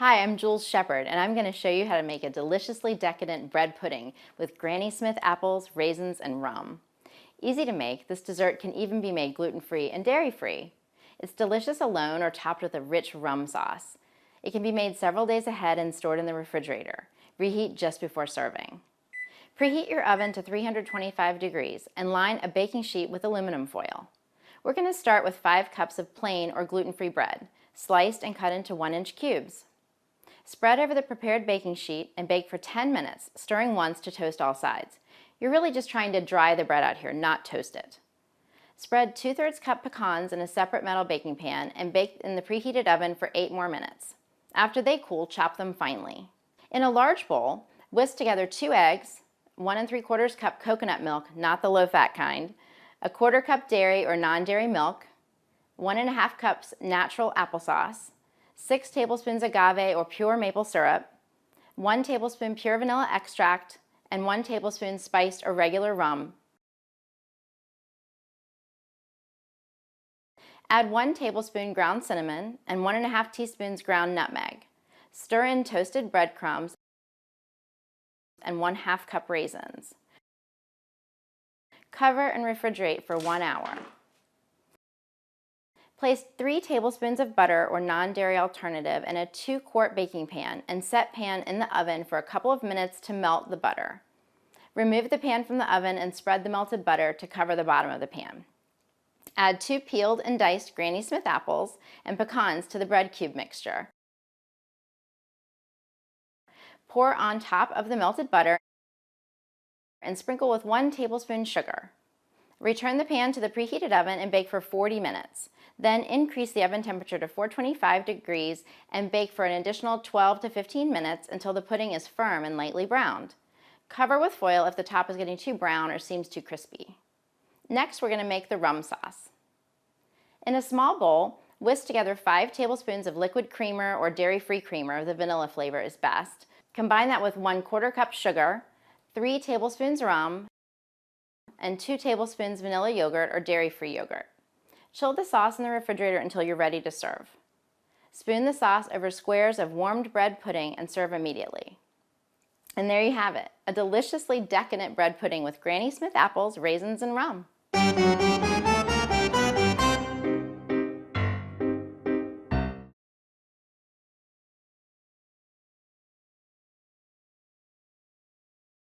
Hi, I'm Jules Shepard, and I'm going to show you how to make a deliciously decadent bread pudding with Granny Smith apples, raisins, and rum. Easy to make, this dessert can even be made gluten-free and dairy-free. It's delicious alone or topped with a rich rum sauce. It can be made several days ahead and stored in the refrigerator. Reheat just before serving. Preheat your oven to 325 degrees and line a baking sheet with aluminum foil. We're going to start with 5 cups of plain or gluten-free bread, sliced and cut into 1-inch cubes. Spread over the prepared baking sheet and bake for 10 minutes, stirring once to toast all sides. You're really just trying to dry the bread out here, not toast it. Spread 2/3 cup pecans in a separate metal baking pan and bake in the preheated oven for 8 more minutes. After they cool, chop them finely. In a large bowl, whisk together 2 eggs, 1 3/4 cup coconut milk, not the low-fat kind, 1/4 cup dairy or non-dairy milk, 1 1/2 cups natural applesauce, 6 tablespoons agave or pure maple syrup, 1 tablespoon pure vanilla extract, and 1 tablespoon spiced or regular rum. Add 1 tablespoon ground cinnamon and 1 1/2 teaspoons ground nutmeg. Stir in toasted breadcrumbs and 1/2 cup raisins. Cover and refrigerate for 1 hour. Place 3 tablespoons of butter or non-dairy alternative in a 2-quart baking pan and set pan in the oven for a couple of minutes to melt the butter. Remove the pan from the oven and spread the melted butter to cover the bottom of the pan. Add 2 peeled and diced Granny Smith apples and pecans to the bread cube mixture. Pour on top of the melted butter and sprinkle with 1 tablespoon sugar. Return the pan to the preheated oven and bake for 40 minutes. Then increase the oven temperature to 425 degrees and bake for an additional 12 to 15 minutes until the pudding is firm and lightly browned. Cover with foil if the top is getting too brown or seems too crispy. Next, we're going to make the rum sauce. In a small bowl, whisk together 5 tablespoons of liquid creamer or dairy-free creamer, the vanilla flavor is best. Combine that with 1/4 cup sugar, 3 tablespoons rum, and 2 tablespoons vanilla yogurt or dairy-free yogurt. Chill the sauce in the refrigerator until you're ready to serve. Spoon the sauce over squares of warmed bread pudding and serve immediately. And there you have it, a deliciously decadent bread pudding with Granny Smith apples, raisins, and rum.